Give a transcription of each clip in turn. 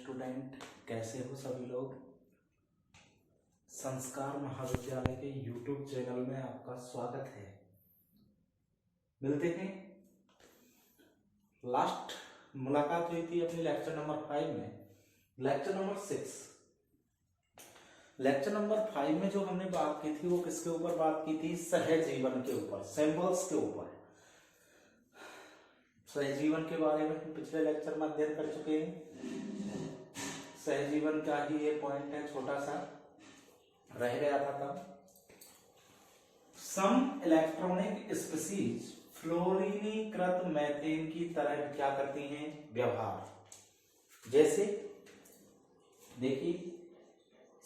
Student, कैसे हो सभी लोग। संस्कार महाविद्यालय के YouTube चैनल में आपका स्वागत है। मिलते हैं। लास्ट मुलाकात हुई थी अपनी लेक्चर नंबर 5 में। लेक्चर नंबर 6, लेक्चर नंबर 5 में जो हमने बात की थी वो किसके ऊपर बात की थी? सहजीवन के ऊपर, सिंबल्स के ऊपर। सहजीवन के बारे में हम पिछले लेक्चर में अध्ययन कर चुके हैं। सहजीवन का ही ये पॉइंट है, छोटा सा रह गया था तब। सम इलेक्ट्रॉनिक स्पीसीज फ्लोरीनीकृत मैथेन की तरह क्या करती हैं? व्यवहार। जैसे देखिए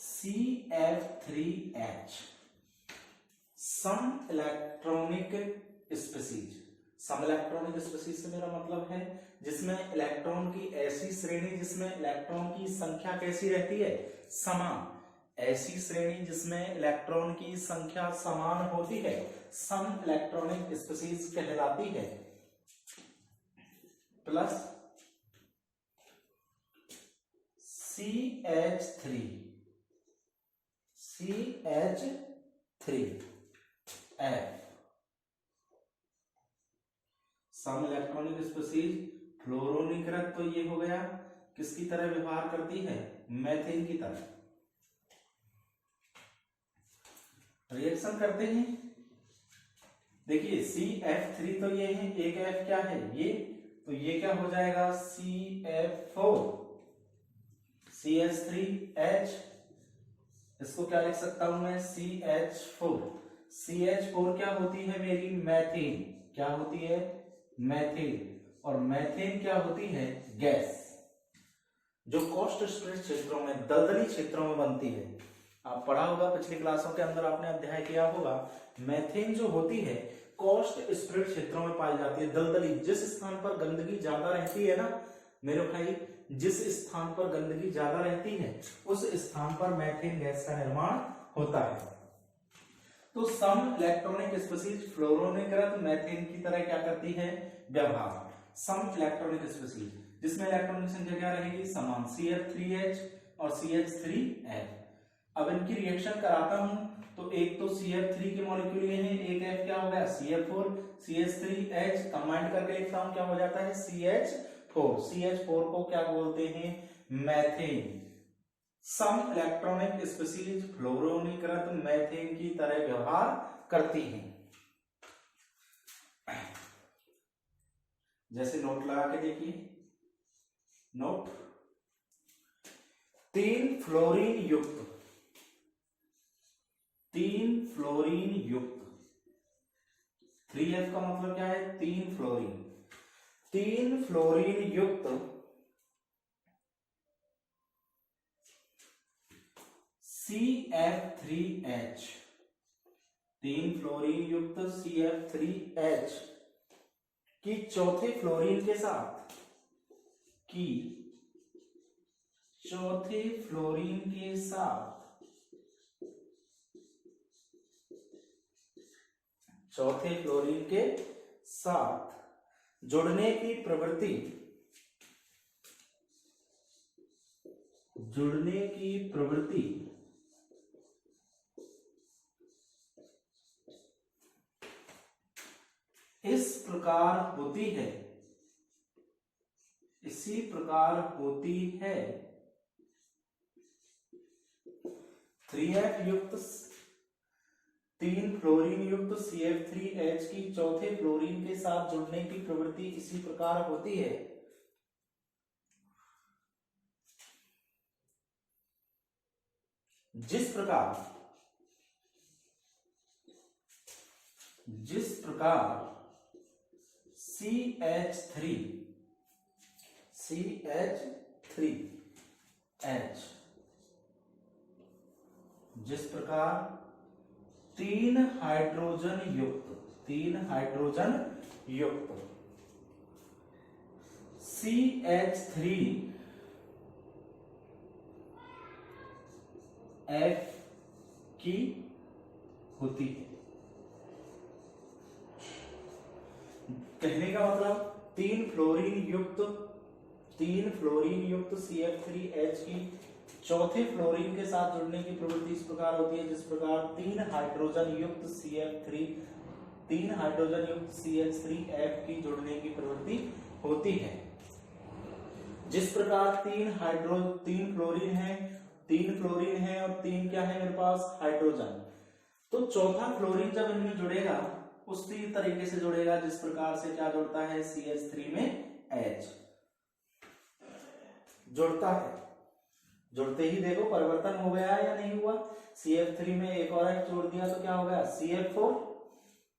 CF3H, सम इलेक्ट्रॉनिक स्पीसीज। सम इलेक्ट्रॉनिक स्पीसीज से मेरा मतलब है जिसमें इलेक्ट्रॉन की ऐसी श्रेणी जिसमें इलेक्ट्रॉन की संख्या कैसी रहती है? समान। ऐसी श्रेणी जिसमें इलेक्ट्रॉन की संख्या समान होती है सम इलेक्ट्रॉनिक स्पीसीज कहलाती है। प्लस CH3F, सम इलेक्ट्रॉनिक स्पीसीज फ्लोरीनीकृत, तो ये हो गया किसकी तरह व्यवहार करती है? मैथेन की तरह। रिएक्शन करते हैं। देखिए CF3 तो ये है, एक F क्या है? ये, तो ये क्या हो जाएगा? CF4, CH3H, इसको क्या लिख सकता हूं मैं? CH4। CH4 क्या होती है मेरी? मैथेन। क्या होती है? मैथेन। और मैथेन क्या होती है? गैस, जो कॉस्ट स्प्रेड क्षेत्रों में, दलदली क्षेत्रों में बनती है। आप पढ़ा होगा पिछली क्लासों के अंदर, आपने अध्याय किया होगा। मैथेन जो होती है कॉस्ट स्प्रेड क्षेत्रों में पाई जाती है, दलदली। जिस स्थान पर गंदगी ज्यादा रहती है ना मेरे भाई, जिस स्थान पर गंदगी ज्यादा रहती है उस स्थान पर मैथेन गैस का निर्माण होता है। तो सम इलेक्ट्रॉनिक स्पीसीज फ्लोरीनीकृत मैथेन की तरह क्या करती है? व्यवहार। सम इलेक्ट्रॉनिक स्पीसीज जिसमें इलेक्ट्रॉन की संख्या क्या रहेगी? समान, CF3H और CH3F। अब इनकी रिएक्शन कराता हूं तो एक तो CF3 के मॉलिक्यूल ये हैं, एक F क्या हो गया? CF4, CH3H कंबाइंड करके लिखता हूं, क्या हो जाता है? CH4। CH4 को क्या बोलते हैं? मैथेन। सम इलेक्ट्रॉनिक स्पीसीज फ्लोरीनीकृत मैथेन की तरह व्यवहार करती हैं। जैसे नोट लगा के देखिए, नोट, 3 फ्लोरीन युक्त 3F का मतलब क्या है? 3 फ्लोरीन। 3 फ्लोरीन युक्त CF3H, 3 फ्लोरीन युक्त CF3H की चौथे फ्लोरीन के साथ चौथे फ्लोरीन के साथ जुड़ने की प्रवृत्ति इसी प्रकार होती है 3F युक्त 3 फ्लोरीन युक्त CF3H की चौथे फ्लोरीन के साथ जुड़ने की प्रवृत्ति इसी प्रकार होती है जिस प्रकार CH3H, जिस प्रकार 3 हाइड्रोजन युक्त CH3F की होती है। कहने का मतलब 3 फ्लोरीन युक्त 3 फ्लोरीन युक्त CF3H की चौथे फ्लोरीन के साथ जुड़ने की प्रवृत्ति इस प्रकार होती है जिस प्रकार 3 हाइड्रोजन युक्त CH3F की जुड़ने की प्रवृत्ति होती है। जिस प्रकार 3 फ्लोरीन है और 3 क्या है मेरे पास हाइड्रोजन, तो चौथा फ्लोरीन जब इनमें जुड़ेगा उसी तरीके से जुड़ेगा जिस प्रकार से क्या जुड़ता है CH3 में H जुड़ता है। जुड़ते ही देखो परिवर्तन हो गया है या नहीं हुआ। CF3 में एक और H जोड़ दिया तो क्या हो गया CF4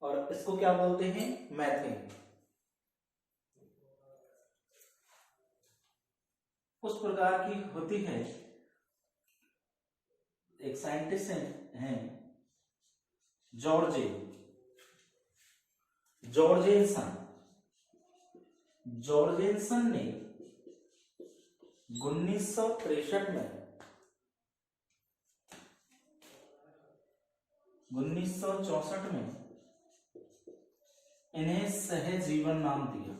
और इसको क्या बोलते हैं मैथेन। उस प्रकार की होती है। एक साइंटिस्ट हैं जॉर्जेनसन ने 1963 में इन्हें सहजीवन नाम दिया।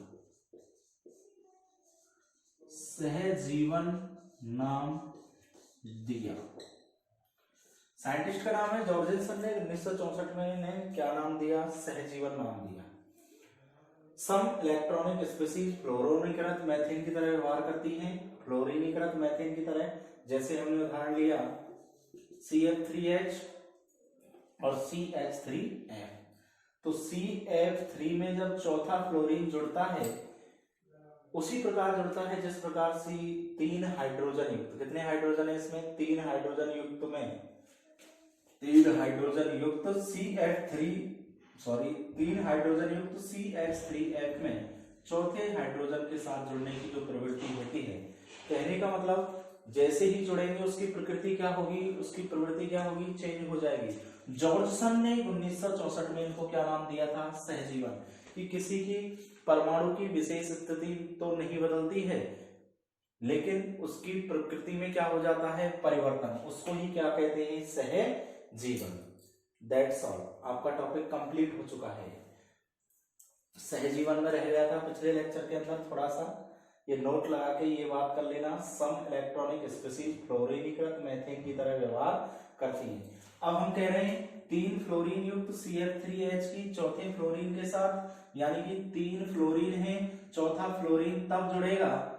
साइंटिस्ट का नाम है जॉर्जेनसन ने 1964 में इन्हें क्या नाम दिया सहजीवन नाम दिया। सम इलेक्ट्रॉनिक स्पीशीज फ्लोरीनीकृत मैथेन की तरह व्यवहार करती हैं, फ्लोरीनीकृत मैथेन की तरह। जैसे हमने उदाहरण लिया CF3H और CH3F। तो CF3 में जब चौथा फ्लोरीन जुड़ता है उसी प्रकार जुड़ता है जिस प्रकार से 3 हाइड्रोजन युक्त, कितने हाइड्रोजन है इसमें 3 हाइड्रोजन युक्त में 3 हाइड्रोजन युक्त CH3F में चौथे हाइड्रोजन के साथ जुड़ने की जो प्रवृत्ति होती है। कहने का मतलब जैसे ही जुड़ेंगे उसकी प्रकृति क्या होगी, उसकी प्रवृत्ति क्या होगी, चेंज हो जाएगी। जॉर्जसन ने 1964 में इनको क्या नाम दिया था सहजीवन, कि किसी की परमाणु की विशेष स्थिति तो नहीं बदलती है लेकिन उसकी प्रकृति में क्या हो जाता है परिवर्तन, उसको ही क्या कहते हैं सहजीवन। दैट्स ऑल, आपका टॉपिक कंप्लीट हो चुका है। सहजीवन में रह गया था पिछले लेक्चर के अंदर, थोड़ा सा ये नोट लगा के ये बात कर लेना, सम इलेक्ट्रॉनिक स्पीशीज फ्लोरीनीकृत मैथेन की तरह व्यवहार करती हैं। अब हम कह रहे हैं 3 फ्लोरीन युक्त CF3H की चौथे फ्लोरीन के साथ, यानी कि 3 फ्लोरीन है, चौथा फ्लोरीन तब जुड़ेगा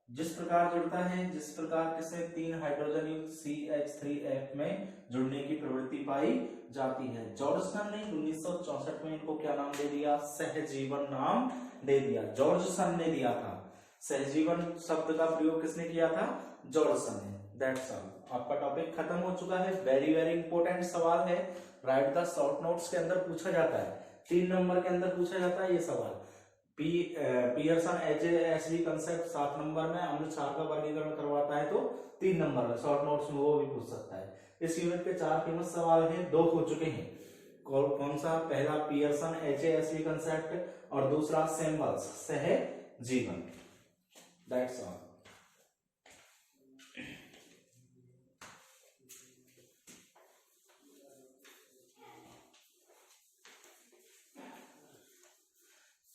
जिस प्रकार जुड़ता है जिस प्रकार किसे 3 हाइड्रोजन युक्त CH3F में जुड़ने की प्रवृत्ति पाई जाती है। जॉर्जसन ने 1964 में इनको क्या नाम दे दिया सहजीवन नाम दे दिया, जॉर्जसन ने दिया था। सहजीवन शब्द का प्रयोग किसने किया था जॉर्जसन ने। दैट्स ऑल, आपका टॉपिक खत्म हो चुका है। वेरी वेरी इंपॉर्टेंट सवाल है, राइट द शॉर्ट नोट्स के अंदर पूछा जाता है, 3 नंबर के अंदर पूछा जाता है ये सवाल। पियर्सन HASV कंसेप्ट 7 नंबर में, अम्ल क्षार का वर्गीकरण करवाता है तो 3 नंबर में शॉर्ट नोट्स में वो भी पूछ सकता है। इस यूनिट के 4 फेमस सवाल हैं, 2 हो चुके हैं। कौन सा, पहला पियर्सन HASV कंसेप्ट और दूसरा सिंबल्स सहजीवन। That's all.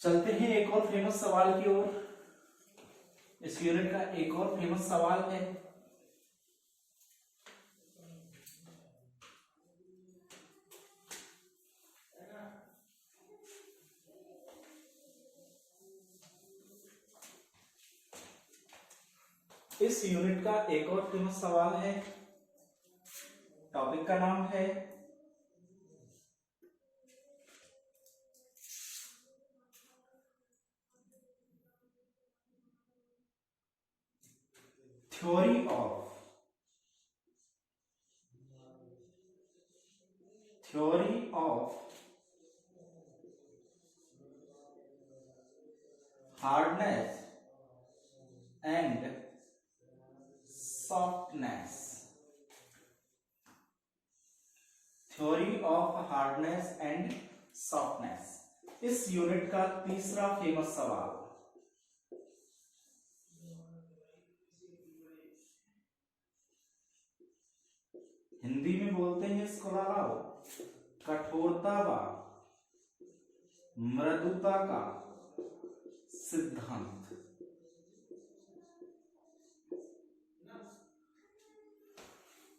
चलते हैं एक और फेमस सवाल की ओर। इस यूनिट का एक और फेमस सवाल है, इस यूनिट का एक और फेमस सवाल है, टॉपिक का नाम है theory of hardness and softness. Theory of hardness and softness, इस यूनिट का तीसरा फेमस सवाल। हिंदी में बोलते हैं इसको लालाओ कठोरता व मृदुता का सिद्धांत।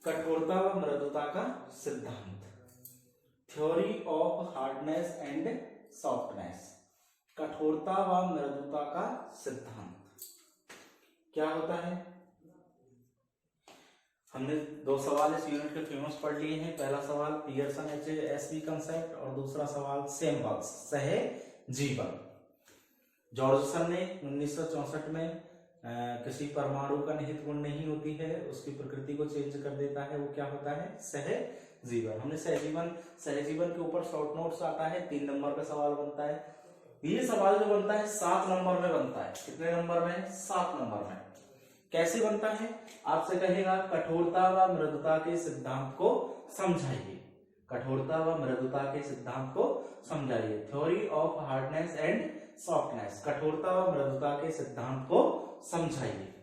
कठोरता व मृदुता का सिद्धांत, theory of hardness and softness. कठोरता व मृदुता का सिद्धांत क्या होता है? हमने दो सवाल इस यूनिट के फेमस पढ़ लिए हैं। पहला सवाल पियर्सन HASP कंसेप्ट और दूसरा सवाल सेम बॉक्स सहजीवन। जॉर्जसन ने 1964 में किसी परमाणु का निहित गुण नहीं होती है, उसकी प्रकृति को चेंज कर देता है, वो क्या होता है? सहजीवन। हमने सहजीवन के ऊपर शॉर्ट नोट्स आता है, 3 नंबर का सवाल बनता है। ये सवाल जो बनता है 7 नंबर में बनता है। कितने नंबर में? 7 नंबर में। कैसे बनता है? आपसे कहेगा कठोरता व मृदुता के सिद्धांत को समझाइए। कठोरता व मृदुता के सिद्धांत को समझाइए, theory of hardness and softness. कठोरता व मृदुता के सिद्धांत को समझाइए।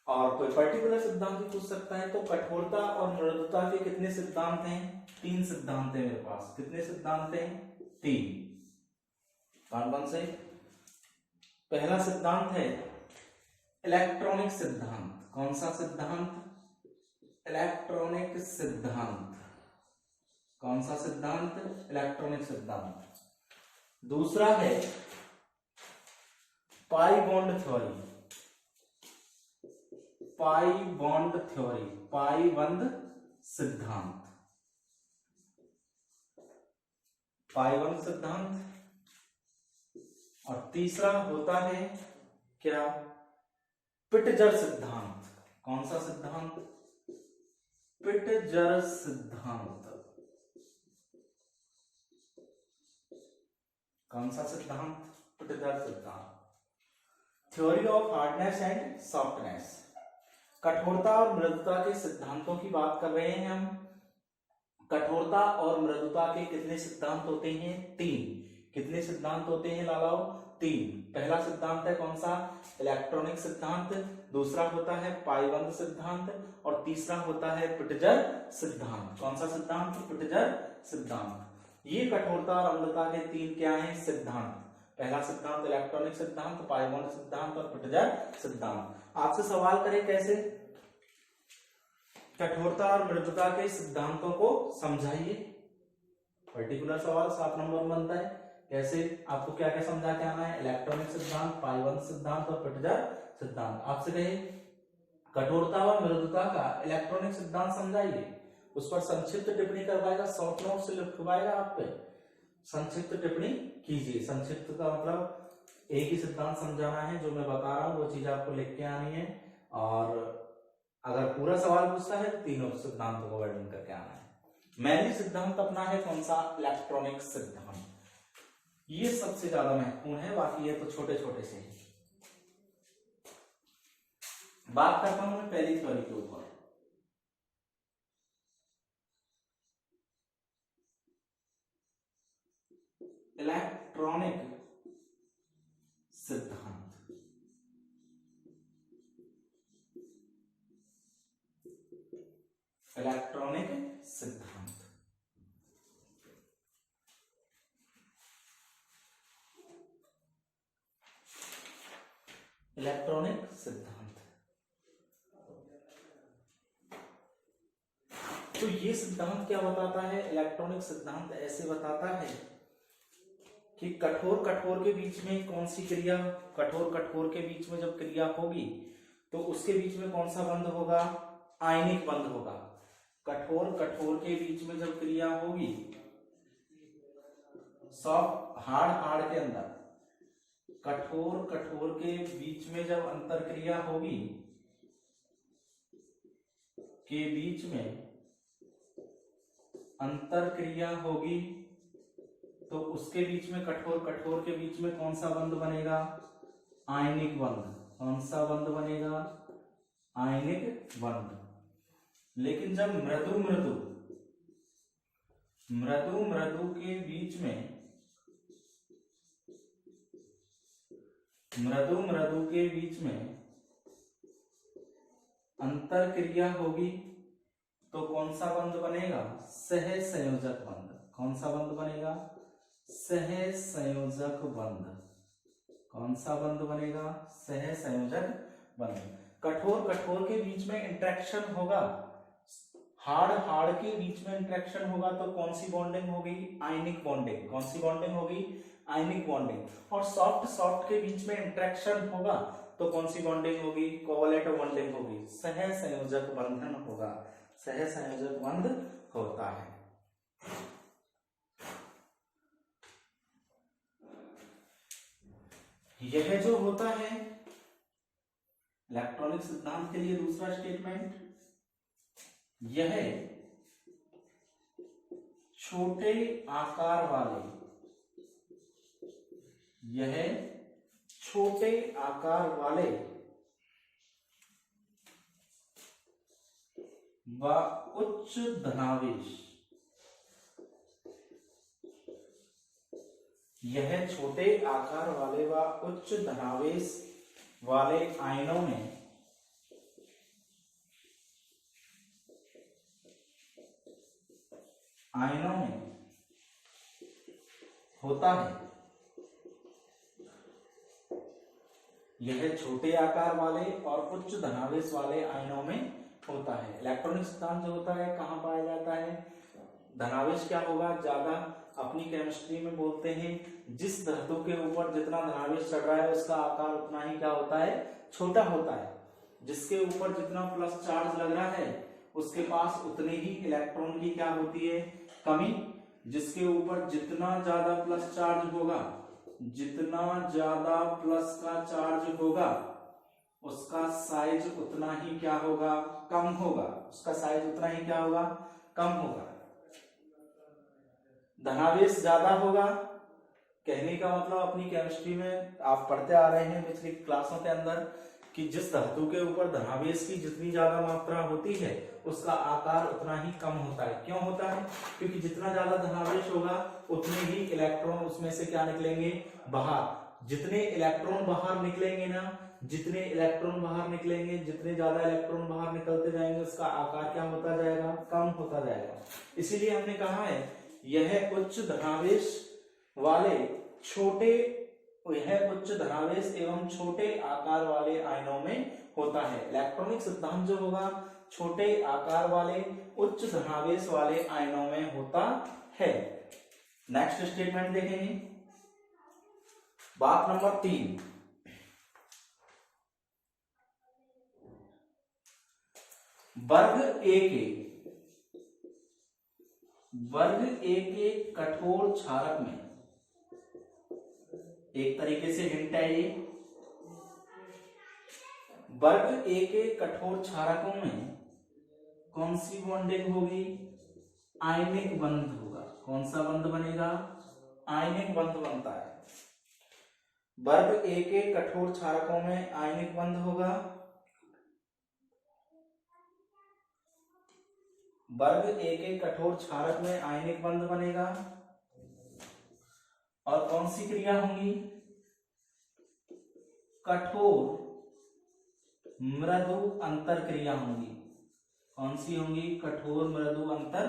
और कोई पर्टिकुलर सिद्धांत भी पूछ सकता है। तो कठोरता और मृदुता के कितने सिद्धांत हैं? 3 सिद्धांत हैं मेरे पास। कितने सिद्धांत हैं? 3। कौन से? पहला सिद्धांत है इलेक्ट्रॉनिक सिद्धांत। कौन सा सिद्धांत? इलेक्ट्रॉनिक सिद्धांत। कौन सा सिद्धांत? इलेक्ट्रॉनिक सिद्धांत। दूसरा है pi bond theory. Pi bond theory, pi बंध सिद्धांत। पाई बंध सिद्धांत। और तीसरा होता है क्या? पिटजर सिद्धांत। कौन सा सिद्धांत? पिटजर सिद्धांत। कौन सा सिद्धांत? पिटजर सिद्धांत। Theory of hardness and softness. कठोरता और मृदुता के सिद्धांतों की बात कर रहे हैं हम। कठोरता और मृदुता के कितने सिद्धांत होते हैं? 3। कितने सिद्धांत होते हैं लालाओ? 3। पहला सिद्धांत है कौन सा? इलेक्ट्रॉनिक सिद्धांत। दूसरा होता है पाईबंद सिद्धांत और तीसरा होता है पिटजर सिद्धांत। कौन सा सिद्धांत? पिटजर सिद्धांत। ये कठोरता और अम्लता के 3 क्या हैं? सिद्धांत। पहला सिद्धांत इलेक्ट्रॉनिक सिद्धांत, पाईबंद सिद्धांत और पिटजर सिद्धांत। आपसे सवाल करें कैसे? कठोरता और मृदुता के सिद्धांतों को समझाइए। पर्टिकुलर सवाल 7 नंबर बनता है। कैसे? आपको क्या क्या समझा के आना है? इलेक्ट्रॉनिक सिद्धांत, पाईबंद सिद्धांत और पिटजर सिद्धांत। आपसे कहे कठोरता व मृदुता का इलेक्ट्रॉनिक सिद्धांत समझाइए, उस पर संक्षिप्त टिप्पणी करवाएगा, शॉर्ट नोट से लिखवाएगा। आप पे संक्षिप्त टिप्पणी कीजिए। संक्षिप्त का मतलब एक ही सिद्धांत समझाना है, जो मैं बता रहा हूं वो चीज आपको लिख के आनी है। और अगर पूरा सवाल पूछता है तो तीनों सिद्धांतों को वर्णन करके आना है। मैंने सिद्धांत अपना है कौन सा? इलेक्ट्रॉनिक सिद्धांत। ये सबसे ज्यादा महत्वपूर्ण है, बाकी ये तो छोटे छोटे से हैं। बात करता हूं मैं पहली थ्योरी के ऊपर। इलेक्ट्रॉनिक सिद्धांत। इलेक्ट्रॉनिक सिद्धांत। इलेक्ट्रॉनिक सिद्धांत। तो ये सिद्धांत क्या बताता है? इलेक्ट्रॉनिक सिद्धांत ऐसे बताता है कि कठोर के बीच में कौन सी क्रिया, कठोर के बीच में जब क्रिया होगी तो उसके बीच में कौन सा बंध होगा? आयनिक बंध होगा। कठोर के बीच में जब क्रिया होगी, सॉफ्ट हार्ड के अंदर, कठोर के बीच में जब अंतर क्रिया होगी, के बीच में अंतर क्रिया होगी तो उसके बीच में कठोर के बीच में कौन सा बंध बनेगा? आयनिक बंध। कौन सा बंध बनेगा? आयनिक बंध। लेकिन जब मृदु के बीच में, मृदु के बीच में अंतर क्रिया होगी तो कौन सा बंध बनेगा? सहसंयोजक बंध। कौन सा बंध बनेगा? सहसंयोजक बंध। कौन सा बंध बनेगा? सहसंयोजक बंध। कठोर कठोर के बीच में इंटरेक्शन होगा, हार्ड हार्ड के बीच में इंटरेक्शन होगा तो कौन सी बॉन्डिंग होगी? Ionic bonding. कौन सी बॉन्डिंग होगी? Ionic bonding. और सॉफ्ट सॉफ्ट के बीच में इंटरेक्शन होगा तो कौन सी बॉन्डिंग होगी? कोवैलेंट बॉन्डिंग होगी, सहसंयोजक बंधन होगा, सहसंयोजक बंध होता है। यह जो होता है इलेक्ट्रॉनिक सिद्धांत के लिए दूसरा स्टेटमेंट, यह छोटे आकार वाले, यह छोटे आकार वाले व उच्च धनावेश, यह छोटे आकार वाले व उच्च धनावेश वाले आयनों में होता है। यह छोटे आकार वाले और उच्च धनावेश वाले आयनों में होता है। इलेक्ट्रॉनिक सिद्धांत जो होता है कहाँ पाया जाता है? धनावेश क्या होगा? ज्यादा अपनी केमिस्ट्री में बोलते हैं जिस धातु के ऊपर जितना धनावेश चढ़ रहा है उसका आकार उतना ही क्या होता है? छोटा होता है। जिसके ऊपर जितना प्लस चार्ज लग रहा है उसके पास उतने ही इलेक्ट्रॉन की क्या होती है? कमी। जिसके ऊपर जितना ज्यादा प्लस चार्ज होगा, जितना ज्यादा प्लस का चार्ज होगा उसका साइज उतना ही क्या होगा? कम होगा। उसका साइज उतना ही क्या होगा? कम होगा। धनावेश ज्यादा होगा, कहने का मतलब अपनी केमिस्ट्री में आप पढ़ते आ रहे हैं पिछली क्लासों के अंदर कि जिस धातु के ऊपर धनावेश की जितनी ज्यादा मात्रा होती है उसका आकार उतना ही कम होता है। क्यों होता है? क्योंकि जितना ज्यादा धनावेश होगा उतने ही इलेक्ट्रॉन उसमें से क्या निकलेंगे? बाहर। जितने इलेक्ट्रॉन बाहर निकलेंगे ना, जितने इलेक्ट्रॉन बाहर निकलेंगे, जितने ज्यादा इलेक्ट्रॉन बाहर निकलते जाएंगे उसका आकार क्या होता जाएगा? कम होता जाएगा। इसीलिए हमने कहा है यह उच्च धनावेश वाले छोटे, यह उच्च धनावेश एवं छोटे आकार वाले आयनों में होता है। इलेक्ट्रॉनिक सिद्धांत जो होगा छोटे आकार वाले उच्च धनावेश वाले आयनों में होता है। नेक्स्ट स्टेटमेंट देखेंगे, बात नंबर 3। वर्ग ए के कठोर क्षारक में, एक तरीके से हिंट है ये, वर्ग ए के कठोर क्षारकों में कौन सी बॉन्डिंग होगी? आयनिक बंध होगा। कौन सा बंध बनेगा? आयनिक बंध बनता है। वर्ग ए के कठोर क्षारकों में आयनिक बंध होगा। वर्ग ए के कठोर क्षारक में आयनिक बंध बनेगा। और कौन सी क्रिया होंगी? कठोर मृदु अंतर क्रिया होंगी। कौन सी होंगी? कठोर मृदु अंतर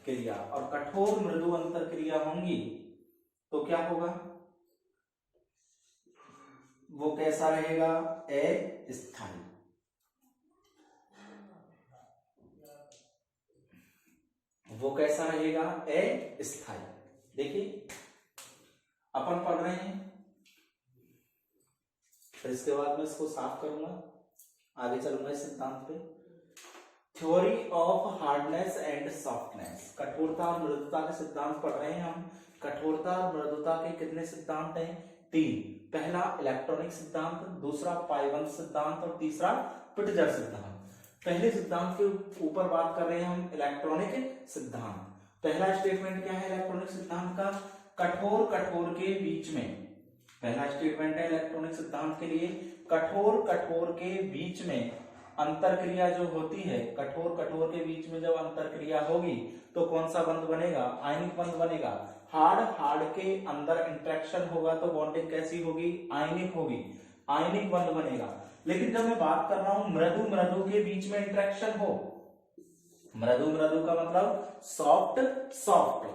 क्रिया। और कठोर मृदु अंतर क्रिया होंगी तो क्या होगा? वो कैसा रहेगा? अस्थायी। वो कैसा रहेगा? अस्थायी। देखिए अपन पढ़ रहे हैं, फिर इसके बाद मैं इसको साफ करूंगा, आगे चलूंगा इस सिद्धांत पे। Theory of hardness and softness, कठोरता और मृदुता के सिद्धांत पढ़ रहे हैं हम। कठोरता और मृदुता के कितने सिद्धांत हैं? 3। पहला इलेक्ट्रॉनिक सिद्धांत, दूसरा पाइबंद सिद्धांत और तीसरा पिटजर सिद्धांत। पहले सिद्धांत के ऊपर बात कर रहे हैं हम, इलेक्ट्रॉनिक सिद्धांत। पहला स्टेटमेंट क्या है इलेक्ट्रॉनिक सिद्धांत का? कठोर कठोर के बीच में, पहला स्टेटमेंट है इलेक्ट्रॉनिक सिद्धांत के लिए, कठोर कठोर के बीच में अंतर क्रिया जो होती है, कठोर कठोर के बीच में जब अंतर क्रिया होगी तो कौन सा बंध बनेगा? आयनिक बंध बनेगा। हार्ड हार्ड के अंदर इंटरेक्शन होगा तो बॉन्डिंग कैसी होगी? आयनिक होगी, आयनिक बंध बनेगा। लेकिन जब मैं बात कर रहा हूं मृदु मृदु के बीच में इंटरेक्शन हो, मृदु मृदु का मतलब सॉफ्ट सॉफ्ट,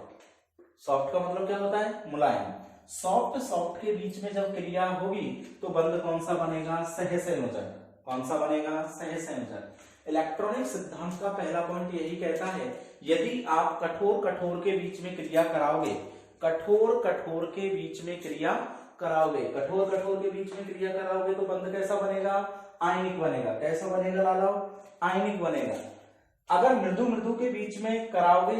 सॉफ्ट का मतलब क्या होता है? मुलायम। सॉफ्ट सॉफ्ट के बीच में जब क्रिया होगी तो बंध कौन सा बनेगा? सहसंयोजक। कौन सा बनेगा? सहसंयोजक। इलेक्ट्रॉनिक सिद्धांत का पहला पॉइंट यही कहता है, यदि आप कठोर कठोर के बीच में क्रिया कराओगे, कठोर कठोर के बीच में क्रिया कराओगे, कठोर कठोर के बीच में क्रिया कराओगे तो बंध कैसा बनेगा? आयनिक बनेगा। कैसा बनेगा लाला? आयनिक बनेगा। अगर मृदु मृदु के बीच में कराओगे,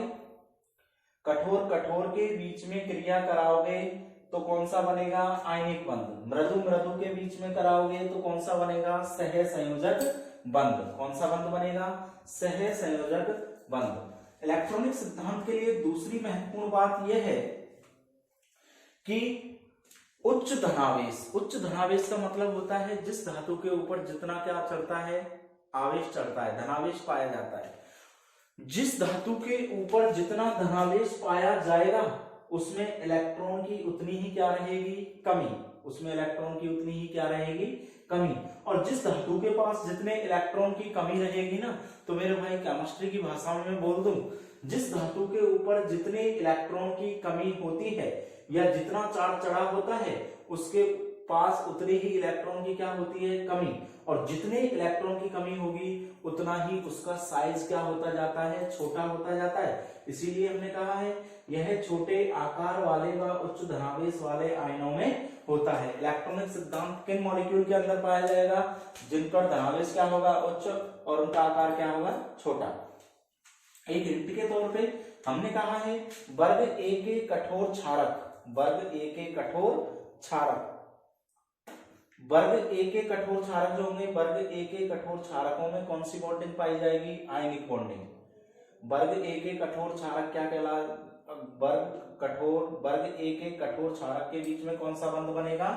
कठोर कठोर के बीच में क्रिया कराओगे तो कौन सा बनेगा? आयनिक बंध। मृदु मृदु के बीच में कराओगे तो कौन सा बनेगा? सहसंयोजक बंध। कौन सा बंध बनेगा? सहसंयोजक बंध। इलेक्ट्रॉनिक सिद्धांत के लिए दूसरी महत्वपूर्ण बात यह है कि उच्च धनावेश, उच्च धनावेश का मतलब होता है जिस धातु के ऊपर जितना क्या चढ़ता है? आवेश चढ़ता है, धनावेश पाया जाता है। जिस धातु के ऊपर जितना धनावेश पाया जाएगा उसमें इलेक्ट्रॉन की उतनी ही क्या रहेगी? कमी। उसमें इलेक्ट्रॉन की उतनी ही क्या रहेगी? कमी। और जिस धातु के पास जितने इलेक्ट्रॉन की कमी रहेगी ना, तो मेरे भाई केमिस्ट्री की भाषा में मैं बोल दूं, जिस धातु के ऊपर जितने इलेक्ट्रॉन की कमी होती है या जितना चार्ज चढ़ा होता है उसके पास उतनी ही इलेक्ट्रॉन की क्या होती है? कमी। और जितने इलेक्ट्रॉन की कमी होगी उतना ही उसका साइज क्या होता जाता है? छोटा होता जाता है। इसीलिए हमने कहा है यह छोटे आकार वाले व उच्च धनावेश वाले आयनों में होता है। इलेक्ट्रॉनिक सिद्धांत किन मॉलिक्यूल के अंदर पाया जाएगा? जिन पर धनावेश क्या होगा? उच्च, और उनका आकार क्या होगा? छोटा। एक हिंट के तौर पे हमने कहा है वर्ग ए के कठोर क्षारक, वर्ग ए के कठोर क्षारक, वर्ग ए के कठोर क्षारक जो होंगे, वर्ग ए के कठोर क्षारकों में कौन सी बॉन्डिंग पाई जाएगी? Ionic bonding. वर्ग ए के कठोर क्षारक क्या कहला? वर्ग ए के कठोर क्षारक के बीच में कौन सा बंध बनेगा?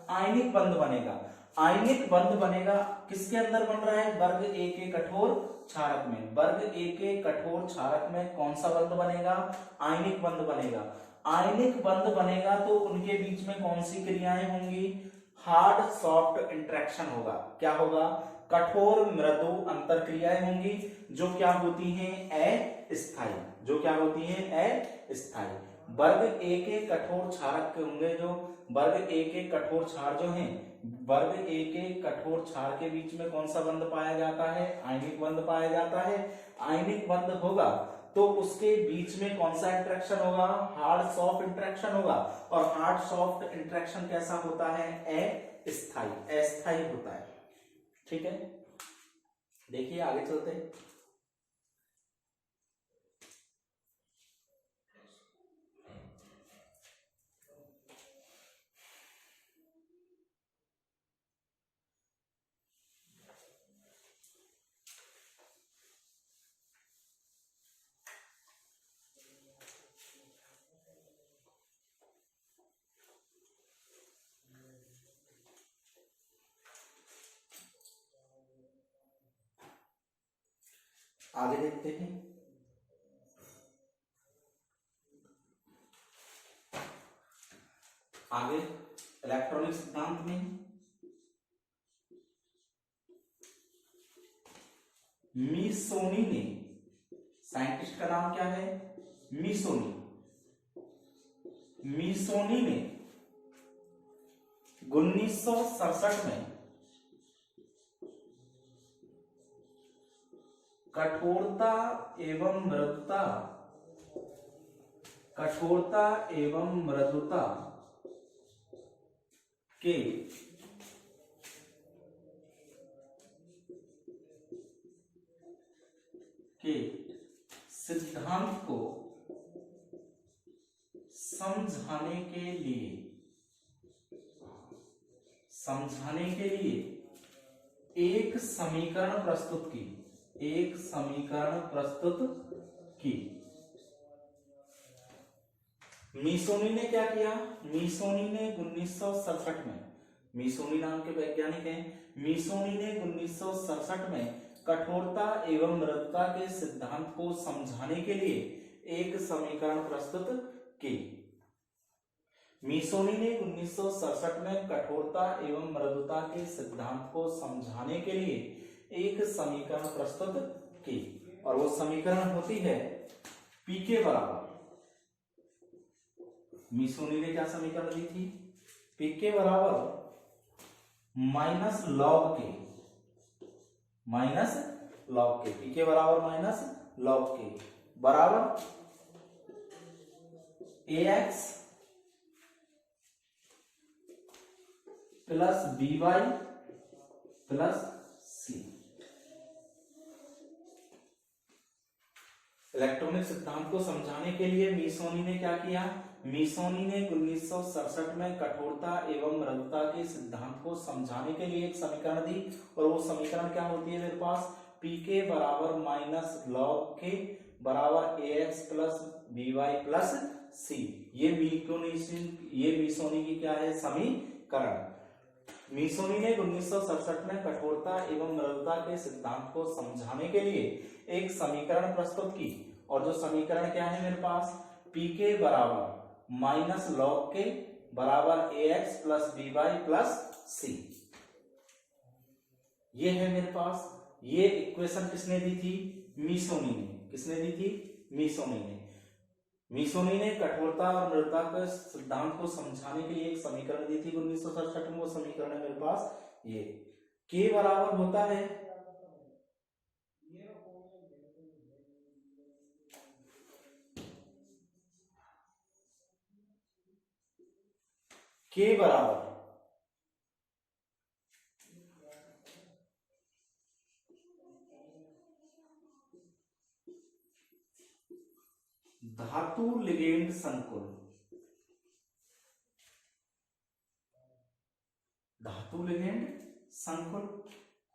आयनिक बंध बनेगा। आयनिक बंध बनेगा किसके अंदर बन रहा है? वर्ग ए के कठोर क्षारक में। वर्ग ए के कठोर क्षारक में कौन सा बंध बनेगा? आयनिक बंध बनेगा। आयनिक बंध बनेगा तो उनके बीच में कौन सी क्रियाएं होंगी? हार्ड सॉफ्ट इंटरेक्शन होगा। क्या होगा? कठोर मृदु अंतर क्रियाएं होंगी जो क्या होती हैं? अस्थायी। जो क्या होती हैं? अस्थायी। वर्ग ए के कठोर क्षारक के होंगे जो वर्ग ए के कठोर क्षार जो हैं, वर्ग ए के कठोर क्षार के बीच में कौन सा बंध पाया जाता है? आयनिक बंध पाया जाता है। आयनिक बंध होगा तो उसके बीच में कौन सा इंटरेक्शन होगा? हार्ड सॉफ्ट इंटरेक्शन होगा। और हार्ड सॉफ्ट इंटरेक्शन कैसा होता है? अस्थायी, अस्थायी होता है। ठीक है, देखिए आगे चलते हैं। आगे देखते हैं। आगे इलेक्ट्रॉनिक सिद्धांत में मीसोनी ने, साइंटिस्ट का नाम क्या है? मीसोनी। मीसोनी ने 1967 में कठोरता एवं मृदुता, कठोरता एवं मृदुता के सिद्धांत को समझाने के लिए एक समीकरण प्रस्तुत की, एक समीकरण प्रस्तुत की। मीसोनी ने क्या किया? मीसोनी ने 1967 में, मीसोनी नाम के वैज्ञानिक हैं, मीसोनी ने 1967 में कठोरता एवं मृदुता के सिद्धांत को समझाने के लिए एक समीकरण प्रस्तुत की। मीसोनी ने 1967 में कठोरता एवं मृदुता के सिद्धांत को समझाने के लिए एक समीकरण प्रस्तुत की, और वो समीकरण होती है P के बराबर। मीसोनी ने क्या समीकरण दी थी? P के बराबर minus log K, minus log K, P के बराबर माइनस लॉग के बराबर A X plus B Y plus C. Electronic सिद्धांत को समझाने के लिए मीसोनी ने क्या किया, मीसोनी ने 1967 में कठोरता एवं मृदुता के सिद्धांत को समझाने के लिए एक समीकरण दी, और वो समीकरण क्या होती है मेरे पास, पी के बराबर माइनस लॉग के बराबर A X plus B Y plus C. ये मीसोनी की क्या है, समीकरण। मीसोनी ने 1967 में कठोरता एवं मृदुता के सिद्धांत को समझाने के लिए एक समीकरण प्रस्तुत की, और जो समीकरण क्या है मेरे पास, पी के बराबर माइनस लॉग के बराबर A X plus B Y plus C. ये है मेरे पास। ये इक्वेशन किसने दी थी, मीसोनी ने। किसने दी थी, मीसोनी ने। मीसोनी ने कठोरता और मृदुता के सिद्धांत को समझाने के लिए एक समीकरण दी थी 1967 में। वो समीकरण है मेरे पास ये, के बराबर होता है के बराबर धातु लिगेंड संकुल। धातु लिगेंड संकुल,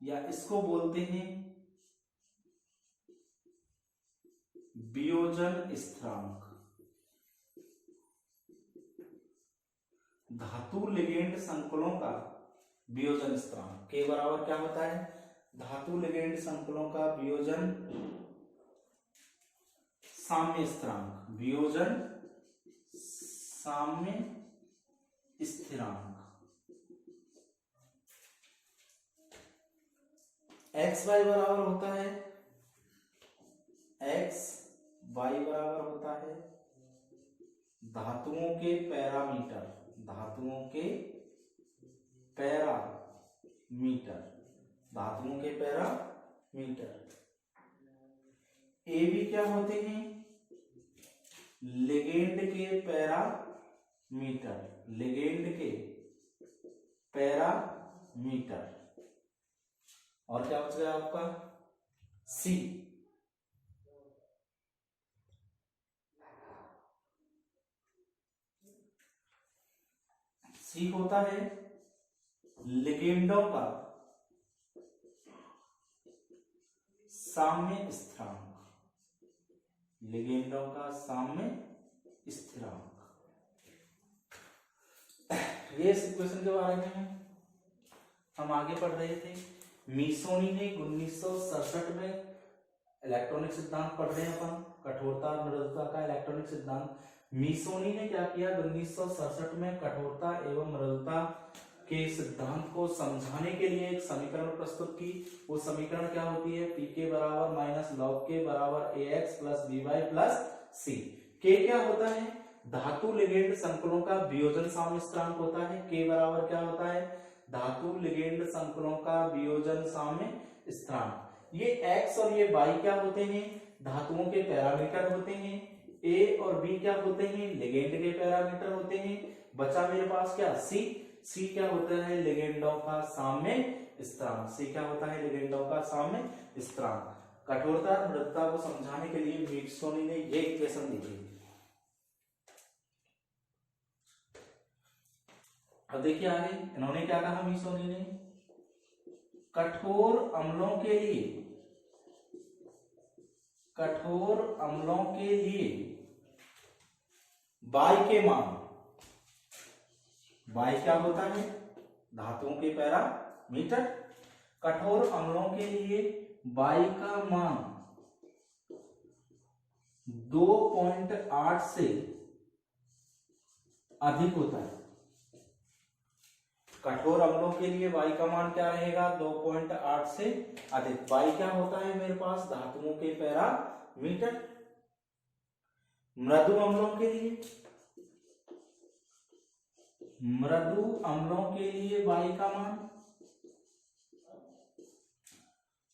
या इसको बोलते हैं वियोजन स्थिरांक। धातु लिगेंड संकुलों का वियोजन स्थिरांक के बराबर क्या होता है, धातु लिगेंड संकुलों का वियोजन साम्य स्थिरांक। वियोजन साम्य स्थिरांक एक्स वाई बराबर होता है, एक्स वाई बराबर होता है धातुओं के पैरामीटर। धातुओं के पैरामीटर, धातुओं के पैरामीटर। ए भी क्या होते हैं, लिगेंड के पैरामीटर। लिगेंड के पैरामीटर। और क्या बच गया आपका, सी। सी होता है लिगेंडों का साम्य स्थिरांक। लिगेंडों का साम्य स्थिरांक। ये इस इक्वेशन के बारे में हम आगे पढ़ रहे थे। मीसोनी ने 1967 में इलेक्ट्रॉनिक सिद्धांत पढ़ रहे हैं अपन, कठोरता और मृदुता का इलेक्ट्रॉनिक सिद्धांत। मीसोनी ने क्या किया, 1967 में कठोरता एवं मृदुता के सिद्धांत को समझाने के लिए एक समीकरण प्रस्तुत की। वो समीकरण क्या होती है, पी के बराबर माइनस लॉग के बराबर A X plus B Y plus C. के क्या होता है, धातु लिगेंड संकुलों का वियोजन साम्य स्थिरांक होता है। के बराबर क्या होता है, धातु लिगेंड संकुलों का वियोजन साम्य स्थिरांक। ये एक्स और ये वाई क्या होते हैं, धातुओं के पैरामीटर होते हैं। ए और बी क्या होते हैं, लिगेंड के पैरामीटर होते हैं। बचा मेरे पास क्या, सी। सी क्या होता है, लिगेंडों का साम्य स्थिरांक। सी क्या होता है, लिगेंडों का साम्य स्थिरांक। कठोरता और मृदुता को समझाने के लिए मीसोनी ने ये इक्वेशन दी थी। अब देखिए आगे इन्होंने क्या कहा, मीसोनी ने कठोर अम्लों के लिए, कठोर अम्लों के लिए बाई के मान। बाई क्या होता है, धातुओं के पैरामीटर। कठोर अम्लों के लिए बाई का मान 2.8 से अधिक होता है। कठोर अम्लों के लिए वाई का मान क्या रहेगा, 2.8 से अधिक। वाई क्या होता है मेरे पास, धातुओं के पैरामीटर। मृदु अम्लों के लिए, मृदु अम्लों के लिए वाई का मान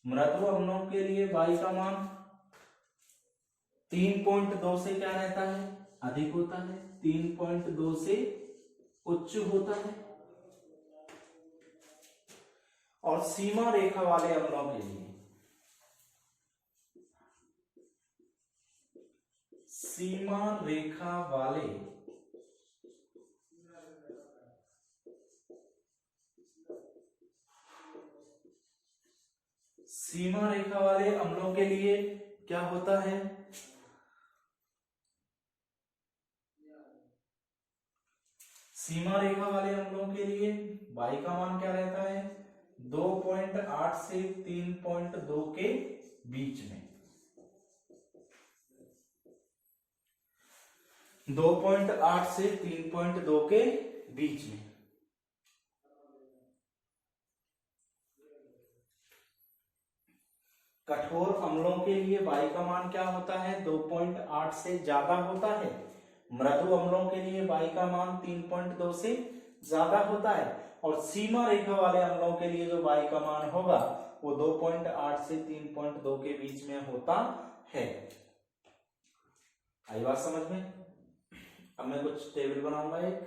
मृदु अम्लों के लिए y का मान 3.2 से क्या रहता है, अधिक होता है, 3.2 से उच्च होता है। और सीमा रेखा वाले अम्लों के लिए, सीमा रेखा वाले अम्लों के लिए क्या होता है, सीमा रेखा वाले अम्लों के लिए y का मान क्या रहता है, 2.8 से 3.2 के बीच में, 2.8 से 3.2 के बीच में। कठोर अम्लों के लिए y का मान क्या होता है, 2.8 से ज्यादा होता है। मृदु अम्लों के लिए y का मान 3.2 से ज्यादा होता है। और सीमा रेखा वाले अम्लों के लिए जो y का मान होगा वो 2.8 से 3.2 के बीच में होता है। आई बात समझ में? अब मैं कुछ टेबल बनाऊंगा। एक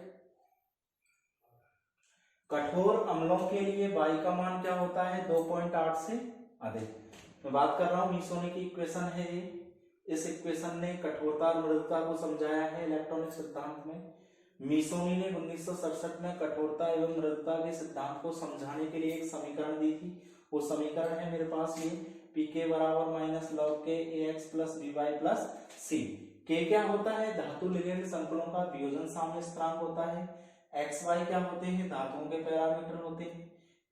कठोर अम्लों के लिए y का मान क्या होता है, 2.8 से अधिक। मैं बात कर रहा हूं मीसोनी की इक्वेशन है ये। इस इक्वेशन ने कठोरता और मृदुता को समझाया है इलेक्ट्रॉनिक सिद्धांत में। मीसोनी ने 1967 में कठोरता एवं मृदुता के सिद्धांत को समझाने के लिए एक समीकरण दी थी। वो समीकरण है मेरे पास ये, pk बराबर माइनस लॉग के ax plus by plus c। k क्या होता है, धातु लिगेंड संकुलों का वियोजन साम्य स्थिरांक होता है। xy क्या होते हैं, धातुओं के पैरामीटर होते हैं।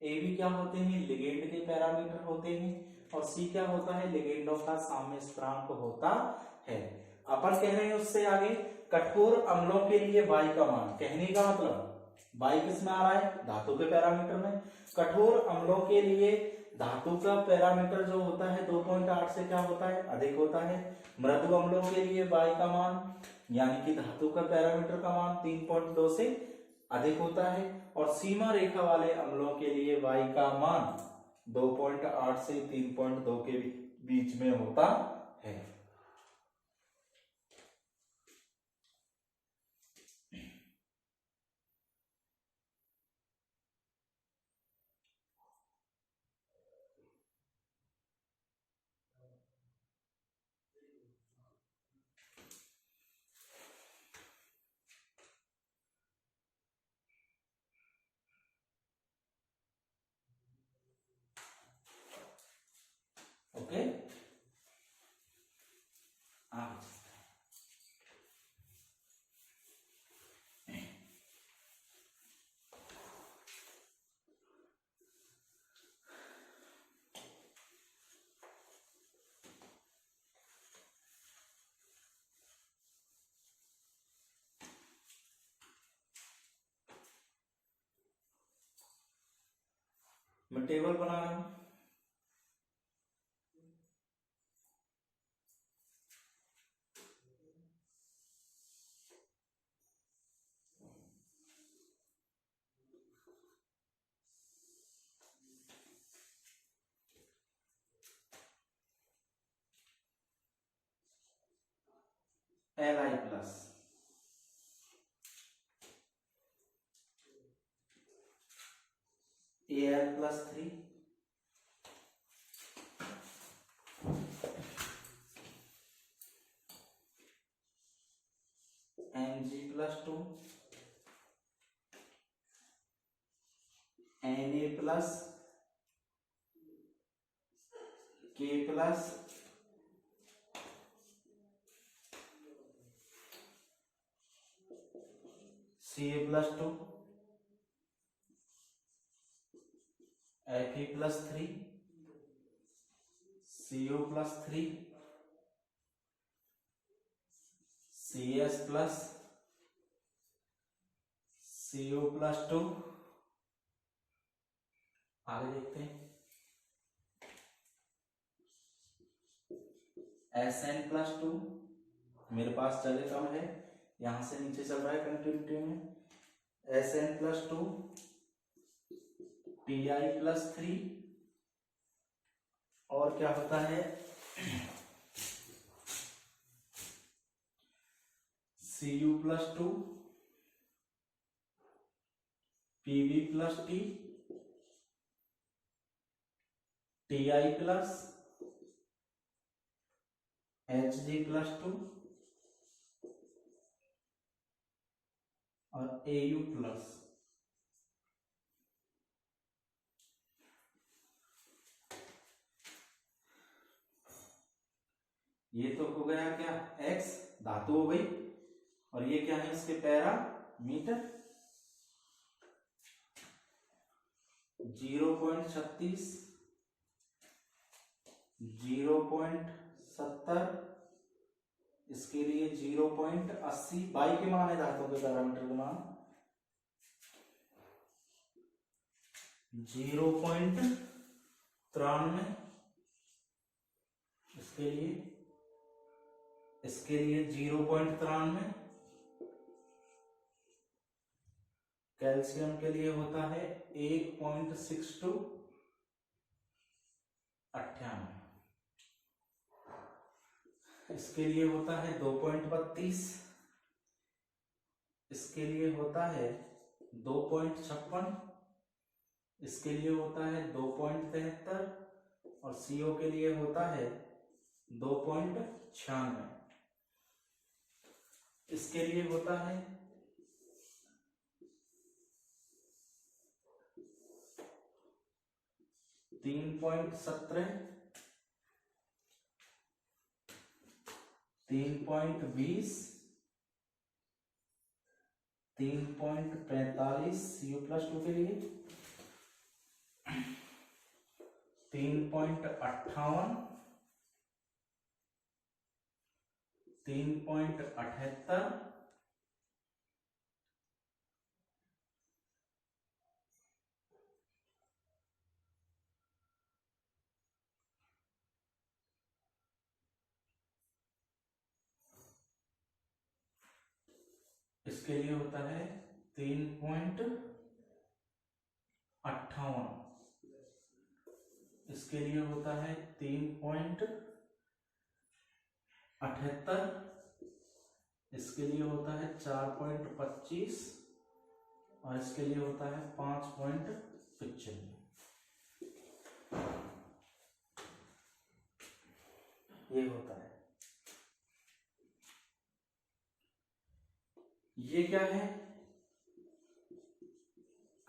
ab क्या होते हैं, लिगेंड के पैरामीटर होते हैं। और c क्या होता है, लिगेंडों का साम्य स्थिरांक होता है। अपन कह रहे हैं उससे आगे कठोर अम्लों के लिए y का मान, कहने का मतलब y किस में आ रहा है, धातु के पैरामीटर में। कठोर अम्लों के लिए धातु का पैरामीटर जो होता है 2.8 से क्या होता है, अधिक होता है। मृदु अम्लों के लिए y का मान यानी कि धातु का पैरामीटर का मान 3.2 से अधिक होता है। और सीमा रेखा वाले अम्लों के लिए y का मान 2.8 से 3.2 के बीच में होता है। ओके, मैं टेबल बना रहा हूं। Li plus Al plus 3 Mg plus 2 Na plus K plus Ca plus 2 Fe plus 3 Co plus 3 Cs plus Co plus 2। आगे देखते हैं Sn प्लस 2। मेरे पास जगह कम है, यहां से नीचे चल रहा है कंटिन्यूटी में। Sn प्लस 2 Pi प्लस 3 और क्या होता है, Cu+2 Pb+T Ti+ Hg+2 और Au+। ये तो हो गया क्या, X धातु हो गई, और ये क्या है इसके पैरामीटर, 0.36, 0.70, इसके लिए 0.80, बाई के मान है धातु के पैरामीटर के मान 0.93, इसके लिए 0.93, कैल्शियम के लिए होता है 1.62, 98, इसके लिए होता है 2.32, इसके लिए होता है 2.56, इसके लिए होता है 2.73 और CO के लिए होता है 2.96, इसके लिए होता है 3.17, 3.20, 3.45 Cu+2 के लिए, 3.58, 3.78, इसके लिए होता है 3.58, इसके लिए होता है 3.78, इसके लिए होता है 4.25 और इसके लिए होता है 5.95। ये होता है, ये क्या है,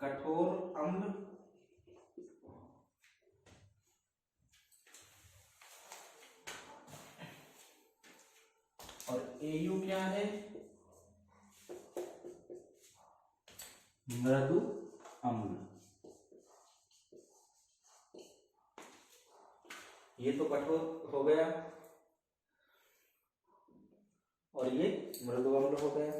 कठोर अम्ल, और Au क्या है, मृदु अम्ल। ये तो कठोर हो गया और ये मृदु अम्ल हो गया।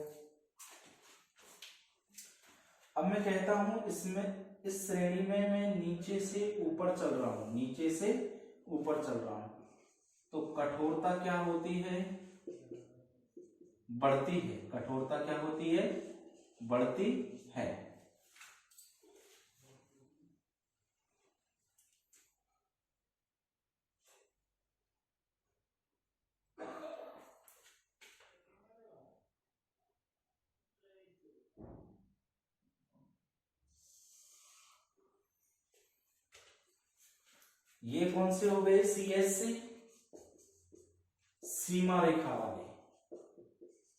अब मैं कहता हूं इसमें, इस श्रेणी में मैं नीचे से ऊपर चल रहा हूं, नीचे से ऊपर चल रहा हूं, तो कठोरता क्या होती है, बढ़ती है। कठोरता क्या होती है, बढ़ती है। ये कौन से हो गए, CH, सीमा रेखा वाले,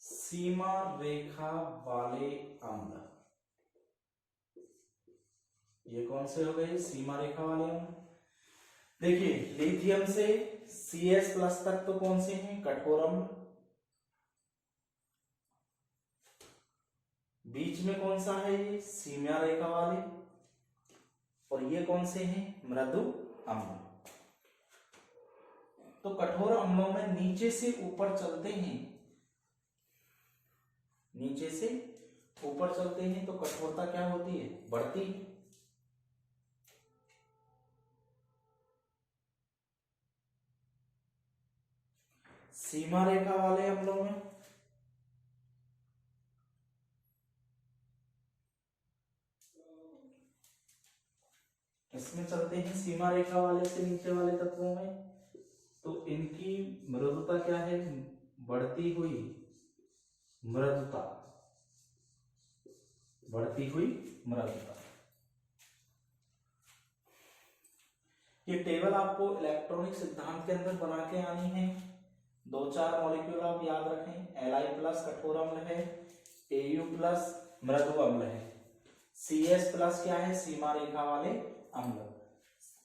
सीमा रेखा वाले अम्ल। ये कौन से हो गए, सीमा रेखा वाले अम्ल। देखिए लिथियम से CH+ तक तो कौन से हैं, कठोर अम्ल। बीच में कौन सा है, ये सीमा रेखा वाले, और ये कौन से हैं, मृदु अम्ल। तो कठोर अम्लों में नीचे से ऊपर चलते हैं, नीचे से ऊपर चलते हैं तो कठोरता क्या होती है, बढ़ती है। सीमा रेखा वाले अम्लों में इसमें चलते हैं सीमा रेखा वाले से नीचे वाले तत्वों में, तो इनकी मृदुता क्या है, बढ़ती हुई मृदुता, बढ़ती हुई मृदुता। ये टेबल आपको इलेक्ट्रॉनिक सिद्धांत के अंदर बना के आनी है। 2-4 मॉलिक्यूल आप याद रखें, Li प्लस कठोर अम्ल है, Au प्लस मृदु अम्ल है, Cs प्लस क्या है, सीमा रेखा वाले अम्ल।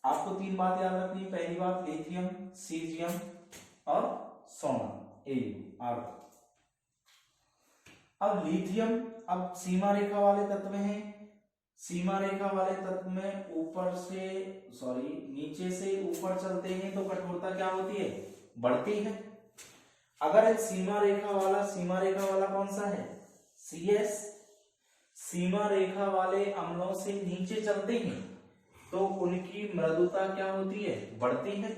आपको 3 बात याद रखनी है। पहली बात लिथियम, सीजियम और सोना Au। अब लिथियम, अब सीमा रेखा वाले तत्व हैं। सीमा रेखा वाले तत्व में ऊपर से नीचे से ऊपर चलते हैं तो कठोरता क्या होती है, बढ़ती है। अगर सीमा रेखा वाला कौन सा है, CS। सीमा रेखा वाले अम्लों से नीचे चलते हैं तो उनकी मृदुता क्या होती है, बढ़ती है।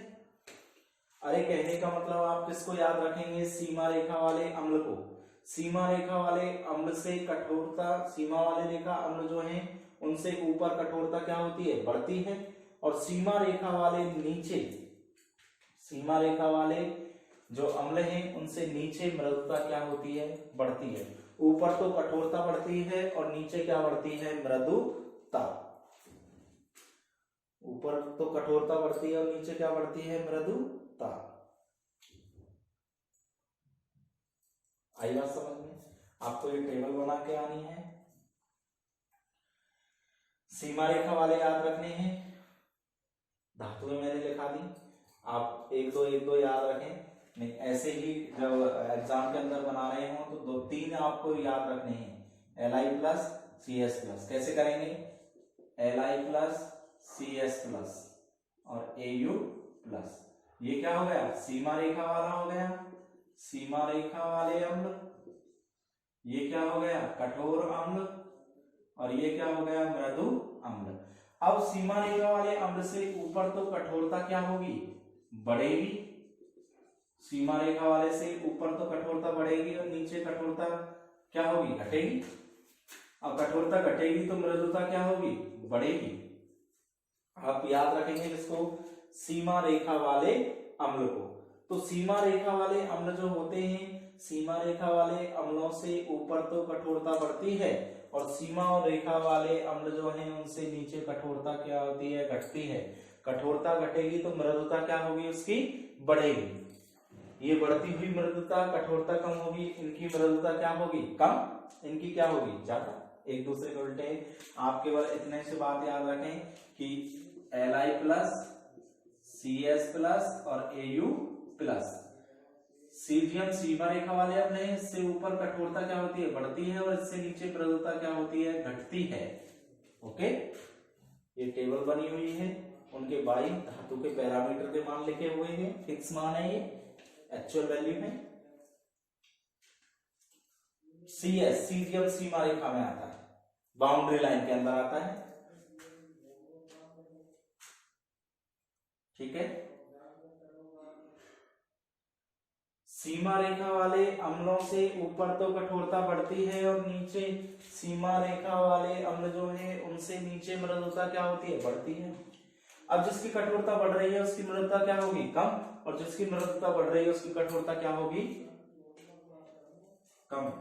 अरे कहने का मतलब आप किसको याद रखेंगे, सीमा रेखा वाले अम्ल को। सीमा रेखा वाले अम्ल से कठोरता, सीमा वाले रेखा अम्ल जो हैं उनसे ऊपर कठोरता क्या होती है, बढ़ती है। और सीमा रेखा वाले नीचे, सीमा रेखा वाले जो अम्ल हैं उनसे नीचे मृदुता क्या होती है, बढ़ती है। ऊपर तो कठोरता बढ़ती है और नीचे क्या बढ़ती है, मृदुता। ऊपर तो कठोरता बढ़ती है और नीचे क्या बढ़ती है, मृदुता। आई बात समझ में? आपको ये टेबल बना के आनी है। सीमा रेखा वाले याद रखने हैं, धातुएं मैंने लिखा दी, आप 1-2 याद रखें। नहीं ऐसे ही जब एग्जाम के अंदर बना रहे हो तो 2-3 आपको याद रखने हैं। Li प्लस CS प्लस कैसे करेंगे, Li प्लस CS प्लस और Au प्लस। ये क्या हो गया, सीमा रेखा वाला हो गया, सीमा रेखा वाले अम्ल। ये क्या हो गया, कठोर अम्ल। और ये क्या हो गया, मृदु अम्ल। अब सीमा रेखा वाले अम्ल से ऊपर तो कठोरता क्या होगी, बढ़ेगी। सीमा रेखा वाले से ऊपर तो कठोरता बढ़ेगी और नीचे कठोरता क्या होगी, घटेगी। अब कठोरता घटेगी तो मृदुता क्या होगी, बढ़ेगी। आप याद रखेंगे इसको, सीमा रेखा वाले अम्ल को। तो सीमा रेखा वाले अम्ल जो होते हैं, सीमा रेखा वाले अम्लों से ऊपर तो कठोरता बढ़ती है और सीमा और रेखा वाले अम्ल जो हैं उनसे नीचे कठोरता क्या होती है, घटती है। कठोरता घटेगी तो मृदुता क्या होगी, उसकी बढ़ेगी। ये बढ़ती हुई मृदुता, कठोरता कम होगी, इनकी मृदुता क्या होगी, कम, इनकी क्या होगी, ज्यादा। एक दूसरे के उल्टे। आप केवल इतने से बात याद रखें कि Li प्लस CS प्लस और Au प्लस। सीजियम सीमा रेखा वाले अम्ल हैं, इससे ऊपर कठोरता क्या होती है, बढ़ती है और इससे नीचे मृदुता क्या होती है, घटती है। ओके, ये टेबल बनी हुई है, उनके 22 धातु के पैरामीटर के मान लिखे हुए हैं, फिक्स मान है, ये एक्चुअल वैल्यू है। CS सीजियम सीमा रेखा में आता है, बाउंड्री लाइन के अंदर आता है, ठीक है। सीमा रेखा वाले अम्लों से ऊपर तो कठोरता बढ़ती है और नीचे सीमा रेखा वाले अम्ल जो है उनसे नीचे मृदुता क्या होती है, बढ़ती है। अब जिसकी कठोरता बढ़ रही है उसकी मृदुता क्या होगी, कम, और जिसकी मृदुता बढ़ रही है उसकी कठोरता क्या होगी, कम।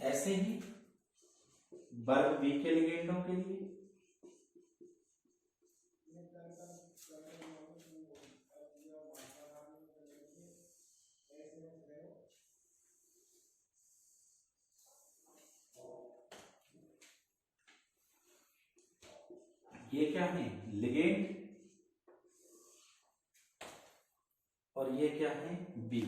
ऐसे ही वर्ग बी के लिगेंडों के लिए ये क्या है, लिगेंड, और ये क्या है, बी।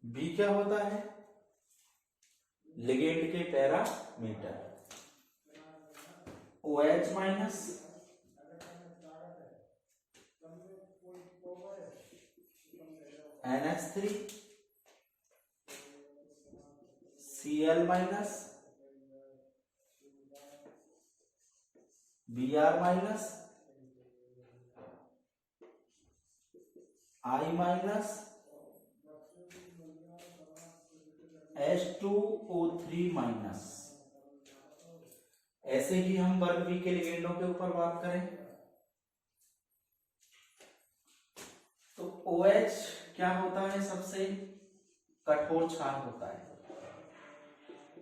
बी क्या होता है? लिगेंड के parameter. OH minus NH3 Cl minus Br minus I minus H2O3 minus. ऐसे ही हम वर्ग बी के लिगेंडों के ऊपर बात करें तो OH क्या होता है? सबसे कठोर क्षार होता है।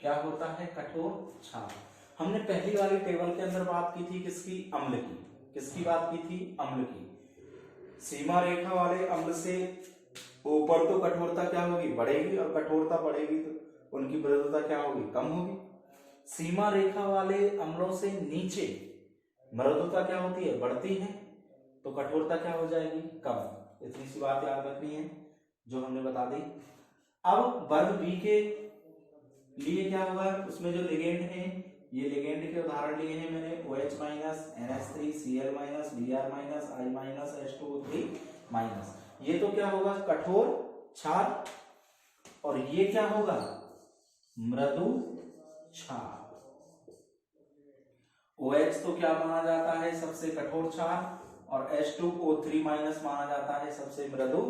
क्या होता है? कठोर क्षार। हमने पहली वाली टेबल के अंदर बात की थी किसकी? अम्ल की। किसकी बात की थी? अम्ल की। सीमा रेखा वाले अम्ल से ऊपर तो कठोरता क्या होगी? बढ़ेगी, और कठोरता बढ़ेगी तो उनकी मृदुता क्या होगी? कम होगी। सीमा रेखा वाले अम्लों से नीचे मृदुता क्या होती है? बढ़ती है, तो कठोरता क्या हो जाएगी? कम। इतनी सी बात याद रखनी है जो हमने बता दी। अब वर्ग बी के लिए क्या होगा? उसमें जो लिगेंड है, ये लिगेंड के उदाहरण लिए हैं मैंने। OH minus NH3 Cl minus Br minus I minus H2O3 minus. ये तो क्या होगा? कठोर क्षार। और ये क्या होगा? मृदु क्षार। OH तो क्या माना जाता है? सबसे कठोर क्षार। और H2O3 माइनस माना जाता है सबसे मृदु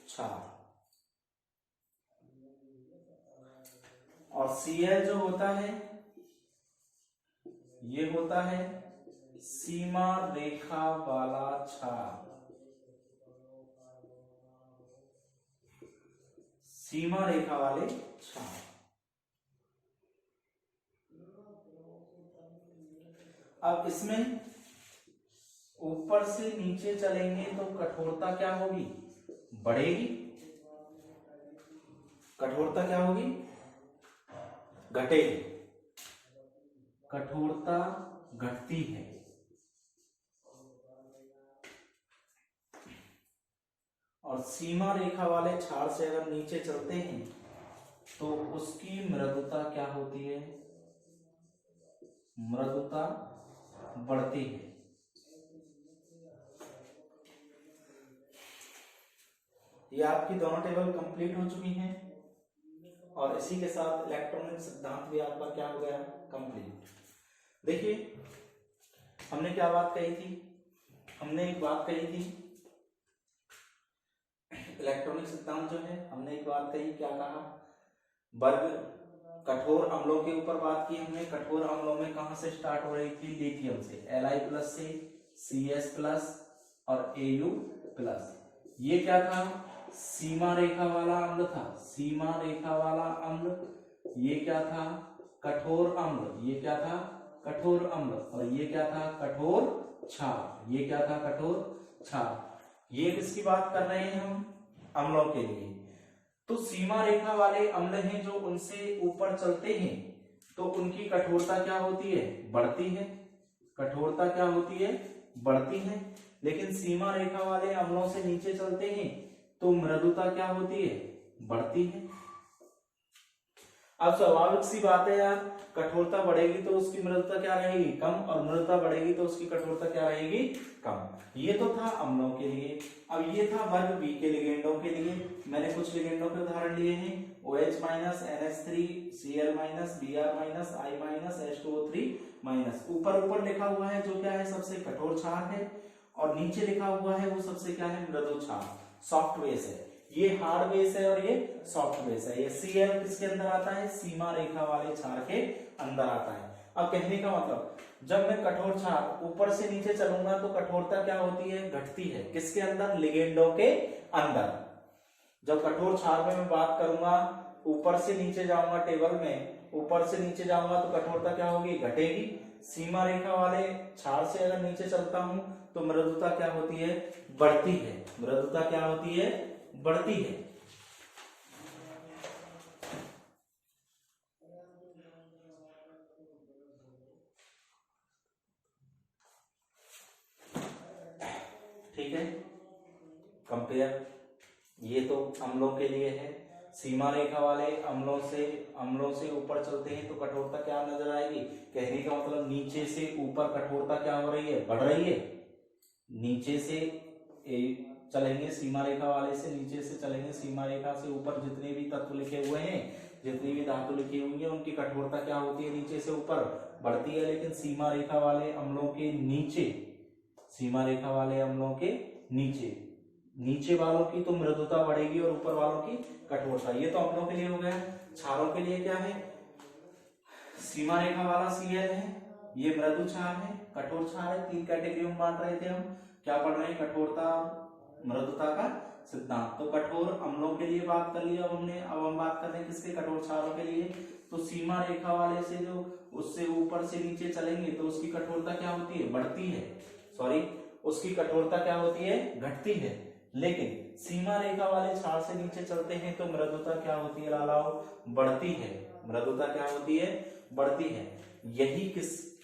क्षार। और Cl जो होता है ये होता है सीमा रेखा वाला क्षार। सीमा रेखा वाले क्षार। अब इसमें ऊपर से नीचे चलेंगे तो कठोरता क्या होगी? बढ़ेगी। कठोरता क्या होगी? घटेगी। कठोरता घटती है। और सीमा रेखा वाले क्षार से अगर नीचे चलते हैं तो उसकी मृदुता क्या होती है? मृदुता बढ़ती है। ये आपकी दोनों टेबल कंप्लीट हो चुकी हैं और इसी के साथ इलेक्ट्रॉनिक सिद्धांत भी आपका क्या हो गया? कंप्लीट। देखिए हमने क्या बात कही थी? हमने एक बात कही थी इलेक्ट्रॉनिक सिद्धांत जो है, हमने एक बात कही, क्या कहा? वर्ग कठोर अम्लों के ऊपर बात की हमने। कठोर अम्लों में कहां से स्टार्ट हो रही थी? लिथियम से। Li+ से, Cs+ और Au+। ये क्या था? सीमा रेखा वाला अम्ल था। सीमा रेखा वाला अम्ल। ये क्या था? कठोर अम्ल। ये क्या था? कठोर अम्ल। और ये क्या था? कठोर क्षार। ये क्या था? कठोर क्षार। ये किसकी बात कर रहे हैं हम? अम्लों के लिए। तो सीमा रेखा वाले अम्ल हैं जो उनसे ऊपर चलते हैं तो उनकी कठोरता क्या होती है? बढ़ती है। कठोरता क्या होती है? बढ़ती है। लेकिन सीमा रेखा वाले अम्लों से नीचे चलते हैं तो मृदुता क्या होती है? बढ़ती है। अब स्वाभाविक सी बात है यार, कठोरता बढ़ेगी तो उसकी मृदुता क्या रहेगी? कम। और मृदुता बढ़ेगी तो उसकी कठोरता क्या रहेगी? कम। ये तो था अम्लों के लिए। अब ये था वर्ग बी के लिगेंडों के लिए। मैंने कुछ लिगेंडों के उदाहरण लिए हैं। OH minus NH3 Cl minus Br minus I minus H2O3 minus. ऊपर ऊपर लिखा हुआ है जो क्या है? सबसे कठोर क्षार है। और नीचे लिखा हुआ है वो सबसे क्या है? मृदु क्षार, सॉफ्ट बेस है। ये हार्ड बेस है और ये सॉफ्ट बेस है। ये Cl किसके अंदर आता है? सीमा रेखा वाले क्षार के अंदर आता है। अब कहने का मतलब, जब मैं कठोर क्षार ऊपर से नीचे चलूंगा तो कठोरता क्या होती है? घटती है। किसके अंदर? लिगेंडों के अंदर। जब कठोर क्षार में मैं बात करूंगा, ऊपर से नीचे जाऊंगा टेबल में, ऊपर से नीचे जाऊंगा तो कठोरता क्या होगी? घटेगी। सीमा रेखा वाले क्षार से अगर नीचे चलता हूं तो मृदुता क्या होती है? बढ़ती है। मृदुता क्या होती है? बढ़ती है। ठीक है। कंपेयर, ये तो अम्लों के लिए है। सीमा रेखा वाले अम्लों से ऊपर चलते हैं तो कठोरता क्या नजर आएगी। कहने का मतलब नीचे से ऊपर कठोरता क्या हो रही है, बढ़ रही है। नीचे से चलेंगे सीमा रेखा वाले से, नीचे से चलेंगे सीमा रेखा से ऊपर जितने भी तत्व लिखे हुए हैं, जितनी भी धातु लिखी हुई है, उनकी कठोरता क्या होती है, नीचे से ऊपर बढ़ती है। लेकिन सीमा रेखा वाले अम्लों के नीचे, सीमा रेखा वाले अम्लों के नीचे वालों की तो मृदुता बढ़ेगी और ऊपर वालों की कठोरता। ये तो अम्लों के लिए हो गया। क्षारों के लिए क्या है, सीमा रेखा वाला Cl है, ये मृदु क्षार है, कठोर क्षार है। 3 कैटेगरी में बांट रहे थे हम, क्या पढ़ रहे हैं, कठोरता मृदुता का सिद्धांत। तो कठोर अम्लों के लिए बात कर लिया अब हमने। अब हम बात कर रहे हैं किसके, कठोर क्षारों के लिए। तो सीमा रेखा वाले से जो उससे ऊपर से नीचे चलेंगे तो उसकी कठोरता क्या होती है, बढ़ती है, सॉरी उसकी कठोरता क्या होती है, घटती है। लेकिन सीमा रेखा वाले क्षार से नीचे चलते हैं तो मृदुता क्या होती है लालाओ, बढ़ती है। मृदुता क्या होती है, बढ़ती है।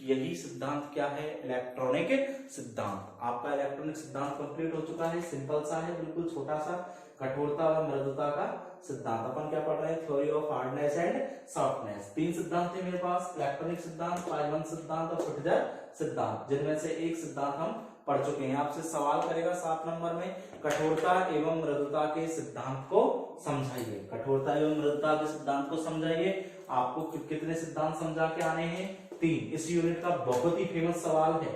यही सिद्धांत क्या है, इलेक्ट्रॉनिक सिद्धांत। आपका इलेक्ट्रॉनिक सिद्धांत कंप्लीट हो चुका है, सिंपल सा है, बिल्कुल छोटा सा, कठोरता और मृदुता का सिद्धांत। अपन क्या पढ़ रहे हैं, theory of hardness and softness. 3 सिद्धांत थे मेरे पास, इलेक्ट्रॉनिक सिद्धांत, पाइमन सिद्धांत और फ्रिट्जर सिद्धांत, जिनमें से एक सिद्धांत हम पढ़ चुके हैं। आपसे सवाल करेगा 7 नंबर में, कठोरता एवं मृदुता के सिद्धांत को समझाइए। कठोरता एवं मृदुता के सिद्धांत को समझाइए। आपको कितने सिद्धांत समझा के आने हैं, 3। इस यूनिट का बहुत ही फेमस सवाल है,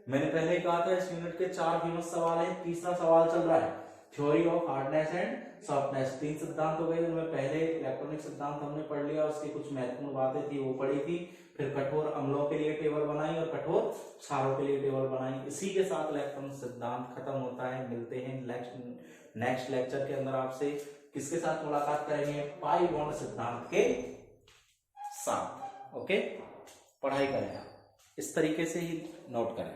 मैंने पहले कहा था इस यूनिट के 4 फेमस सवाल है, तीसरा सवाल चल रहा है, theory of hardness and softness. 3 सिद्धांत हो गए, उनमें पहले इलेक्ट्रॉनिक सिद्धांत हमने पढ़ लिया, उसकी कुछ महत्वपूर्ण बातें थी वो पढ़ी थी। फिर कठोर अम्लों के लिए टेबल बनाई और कठोर क्षारों के लिए टेबल बनाई। इसी के साथ इलेक्ट्रॉनिक सिद्धांत खत्म होता है। मिलते हैं नेक्स्ट लेक्चर के अंदर आपसे। किसके साथ मुलाकात करेंगे, पाई बॉन्ड सिद्धांत के साथ। ओके, पढ़ाई करें आप, इस तरीके से ही नोट करें।